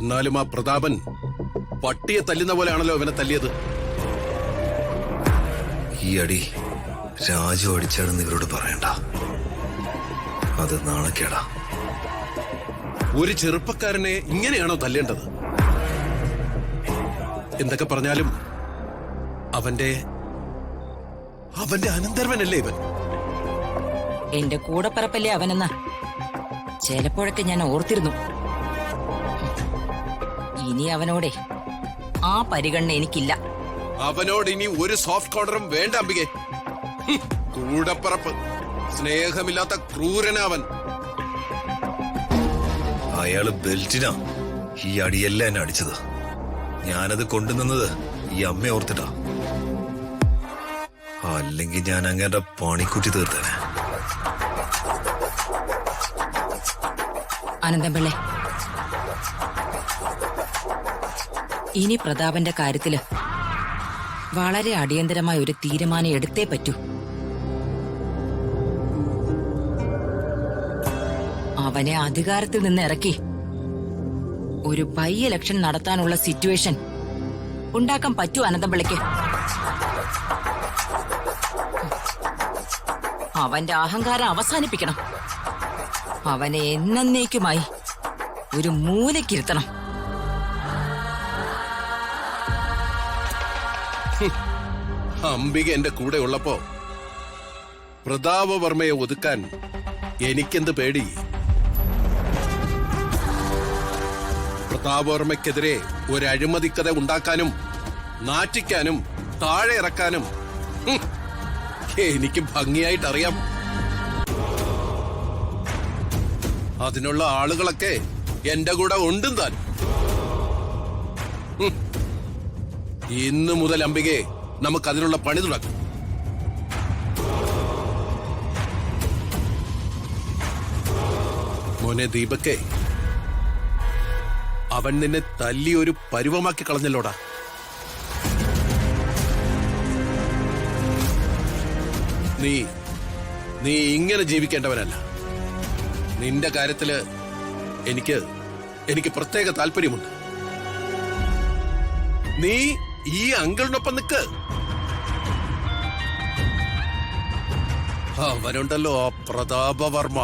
എന്നാലും ആ പ്രതാപൻ പട്ടിയെ തല്ലുന്ന പോലെയാണല്ലോ അവനെ തല്ലിയത്. ഈ അടി രാജു അടിച്ചാണെന്ന് ഇവരോട് പറയണ്ട, അത് നാണക്കേടാ. ഒരു ചെറുപ്പക്കാരനെ ഇങ്ങനെയാണോ തല്ലേണ്ടത്? എന്തൊക്കെ പറഞ്ഞാലും അവന്റെ അനന്തരവനല്ലേ ഇവൻ. എന്റെ കൂടെ പറപ്പല്ലേ അവനെന്ന് ചിലപ്പോഴൊക്കെ ഞാൻ ഓർത്തിരുന്നു. ഇനി അവനോടെ ആ പരിഗണന എനിക്കില്ല. അവനോട് ഇനി ഒരു സോഫ്റ്റ് കോർണറും വേണ്ട അംബികെ. കൂടപ്പറപ്പ്, സ്നേഹമില്ലാത്ത ക്രൂരനവൻ. അയാള് ബെൽറ്റിനാ ഈ അടിയല്ല എന്നെ അടിച്ചത്. ഞാനത് കൊണ്ടുനിന്നത് ഈ അമ്മ ഓർത്തിട്ടാ. അല്ലെങ്കിൽ ഞാൻ അങ്ങനെ പണിക്കുറ്റി തീർത്തേനെ. അനന്തപിള്ളേ, ഇനി പ്രതാപന്റെ കാര്യത്തില് വളരെ അടിയന്തരമായ ഒരു തീരുമാനം എടുത്തേ പറ്റൂ. അവനെ അധികാരത്തിൽ നിന്ന് ഇറക്കി ഒരു ബൈ ഇലക്ഷൻ നടത്താനുള്ള സിറ്റുവേഷൻ ഉണ്ടാക്കാൻ പറ്റൂ അനന്തപിള്ളയ്ക്ക്. അവന്റെ അഹങ്കാരം അവസാനിപ്പിക്കണം. അവനെ എന്നേക്കുമായി ഒരു മൂലക്കിരുത്തണം. അംബിക എന്റെ കൂടെ ഉള്ളപ്പോ പ്രതാപവർമ്മയെ ഒതുക്കാൻ എനിക്കെന്ത് പേടി? പ്രതാപവർമ്മയ്ക്കെതിരെ ഒരു അഴിമതിക്കഥ ഉണ്ടാക്കാനും നാറ്റിക്കാനും താഴെ ഇറക്കാനും എനിക്ക് ഭംഗിയായിട്ടറിയാം. അതിനുള്ള ആളുകളൊക്കെ എന്റെ കൂടെ ഉണ്ടും താൻ. ഇന്നു മുതൽ അംബികയെ നമുക്കതിനുള്ള പണി തുടങ്ങാം. മോനെ ദീപക്കെ, അവൻ നിന്നെ തല്ലി ഒരു പരുവമാക്കി കളഞ്ഞല്ലോടാ. നീ ഇങ്ങനെ ജീവിക്കേണ്ടവനല്ല. നിന്റെ കാര്യത്തില് എനിക്ക് പ്രത്യേക താല്പര്യമുണ്ട്. നീ ഈ അങ്കിളിനൊപ്പം നിക്ക്. അവനുണ്ടല്ലോ ആ പ്രതാപവർമ്മ,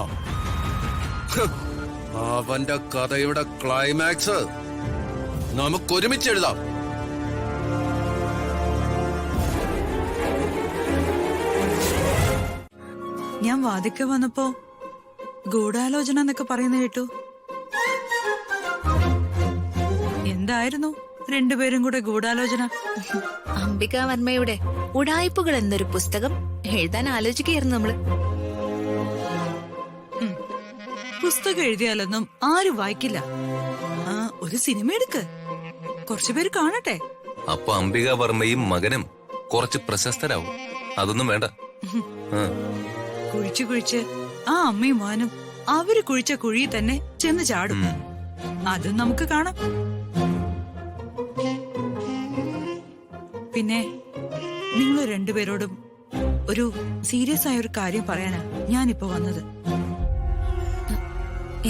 അവന്റെ കഥയുടെ ക്ലൈമാക്സ് നമുക്കൊരുമിച്ച് എഴുതാം. ഞാൻ വാദിക്ക വന്നപ്പോ ഗൂഢാലോചന എന്നൊക്കെ പറയുന്ന കേട്ടു. എന്തായിരുന്നു രണ്ടുപേരും കൂടെ ഗൂഢാലോചന? അംബികാവർമ്മയുടെ ഉടായ്പകൾ എന്നൊരു പുസ്തകം എഴുതാൻ ആലോചിക്കുകയായിരുന്നു നമ്മള്. പുസ്തകം എഴുതിയാലൊന്നും ആരും വായിക്കില്ല. ഒരു സിനിമ എടുക്ക്, കുറച്ചുപേര് കാണട്ടെ. അപ്പൊ അംബികാവർമ്മയും മകനും കുറച്ച് പ്രശസ്തരാവും. അതൊന്നും വേണ്ട. കുഴിച്ചു കുഴിച്ച് ആ അമ്മയും മോനും അവര് കുഴിച്ച കുഴിയിൽ തന്നെ ചെന്ന് ചാടും. അതും നമുക്ക് കാണാം. പിന്നെ നിങ്ങൾ രണ്ടുപേരോടും ഒരു സീരിയസ് ആയ ഒരു കാര്യം പറയാനാ ഞാനിപ്പോ വന്നത്.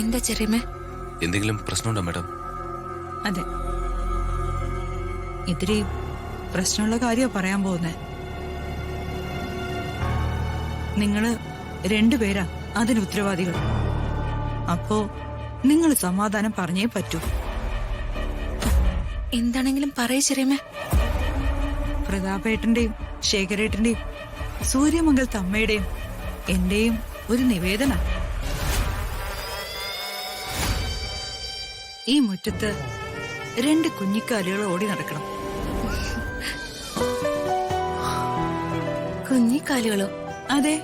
എന്താ ചെറിയമ്മേ? എന്തെങ്കിലും പ്രശ്നമുണ്ടോ മാഡം? അതെ, ഇത്തിരി പ്രശ്നമുള്ള കാര്യമാ പറയാൻ പോകുന്നേ. നിങ്ങള് രണ്ടുപേരാ അതിന് ഉത്തരവാദികൾ. അപ്പോ നിങ്ങൾ സമാധാനം പറഞ്ഞേ പറ്റൂ. എന്താണെങ്കിലും പറയ് ചെറിയമ്മേ. പ്രതാപേട്ടന്റെയും ശേഖരേട്ടന്റെയും സൂര്യമംഗലത്തെ അമ്മയുടെയും എന്റെയും ഒരു നിവേദന. ഈ മുറ്റത്ത് രണ്ട് കുഞ്ഞിക്കാലുകൾ ഓടി നടക്കണം. കുഞ്ഞിക്കാലുകളോ? അതെ,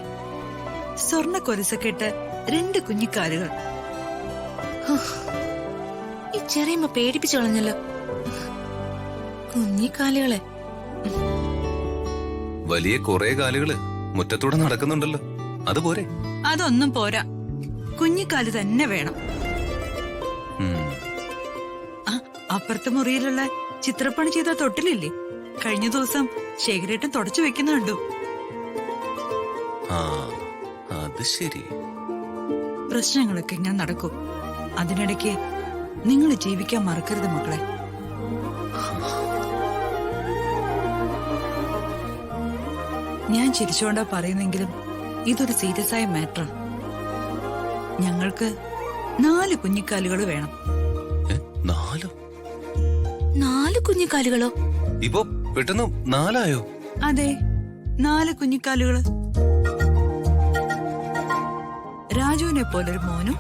സ്വർണ്ണ കൊലുസക്കെട്ട് രണ്ട് കുഞ്ഞിക്കാലുകൾ. ഈ ചെറിയമ്മ പേടിപ്പിച്ചു കളഞ്ഞല്ലോ. കുഞ്ഞിക്കാലുകളെ വലിയ കുറെ കാലുകള് മുറ്റത്തൂടെ നടക്കുന്നുണ്ടല്ലോ, അതുപോരെ? അതൊന്നും പോരാ, കുഞ്ഞിക്കാല് തന്നെ വേണം. അപ്പുറത്തെ മുറിയിലുള്ള ചിത്രപ്പണി ചെയ്ത തൊട്ടിലില്ലേ, കഴിഞ്ഞ ദിവസം ശേഖരേട്ടൻ തുടച്ചു വെക്കുന്ന കണ്ടു. അത് ശരി. പ്രശ്നങ്ങളൊക്കെ ഇങ്ങനെ നടക്കും. അതിനിടയ്ക്ക് നിങ്ങൾ ജീവിക്കാൻ മറക്കരുത് മക്കളെ. ഞാൻ ചിരിച്ചുകൊണ്ടാ പറയുന്നെങ്കിലും ഇതൊരു സീരിയസ് ആയ മാറ്ററാ. ഞങ്ങൾക്ക് 4 കുഞ്ഞിക്കാലുകൾ വേണം. 4? 4 കുഞ്ഞിക്കാലുകളോ? ഇപ്പൊ പെട്ടെന്ന് 4 അതെ, 4 കുഞ്ഞിക്കാലുകള്. രാജുവിനെ പോലൊരു മോനും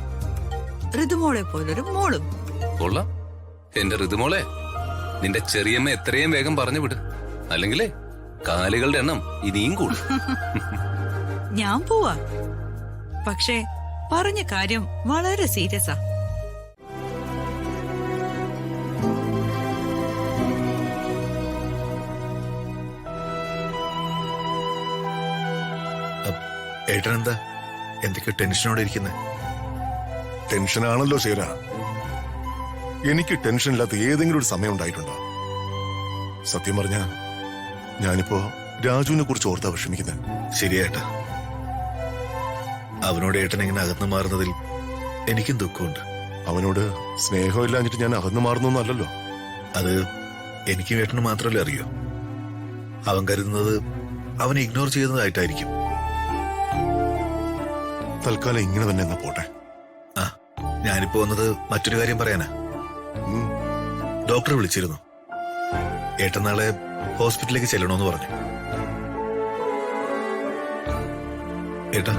ഋതുമോളെ പോലൊരു മോളും. കൊള്ളാം. എന്റെ ഋതുമോളെ, നിന്റെ ചെറിയമ്മ എത്രയും വേഗം പറഞ്ഞു വിട്. അല്ലെങ്കിലേ കാലുകളുടെ എണ്ണം ഇനിയും കൂടും. ഞാൻ പോവാ. പക്ഷേ പറഞ്ഞ കാര്യം വളരെ സീരിയസാ. ഏട്ടനെന്താ എന്തൊക്കെ ടെൻഷനോടെ ഇരിക്കുന്നത്? ടെൻഷനാണല്ലോ ശേര. എനിക്ക് ടെൻഷൻ ഇല്ലാത്ത ഏതെങ്കിലും ഒരു സമയം ഉണ്ടായിട്ടുണ്ടോ? സത്യം പറഞ്ഞ ഞാനിപ്പോ രാജുവിനെ കുറിച്ച് ഓർത്താ വിഷമിക്കുന്നത്. ശരിയേട്ടാ, അവനോട് ഏട്ടൻ ഇങ്ങനെ അകന്നു മാറുന്നതിൽ എനിക്കും ദുഃഖമുണ്ട്. അവനോട് സ്നേഹമില്ലാഞ്ഞിട്ട് ഞാൻ അകന്നു മാറുന്നൊന്നല്ലല്ലോ. അത് എനിക്ക് ഏട്ടന് മാത്രമല്ലേ അറിയൂ. അവൻ കരുതുന്നത് അവനെ ഇഗ്നോർ ചെയ്യുന്നതായിട്ടായിരിക്കും. തൽക്കാലം ഇങ്ങനെ തന്നെ എന്നാ പോട്ടെ. ആ, ഞാനിപ്പോ വന്നത് മറ്റൊരു കാര്യം പറയാനാ. ഡോക്ടറെ വിളിച്ചിരുന്നു. ഏട്ടൻ നാളെ ഹോസ്പിറ്റലിലേക്ക് ചെല്ലണോന്ന് പറഞ്ഞു. ഏട്ടാ,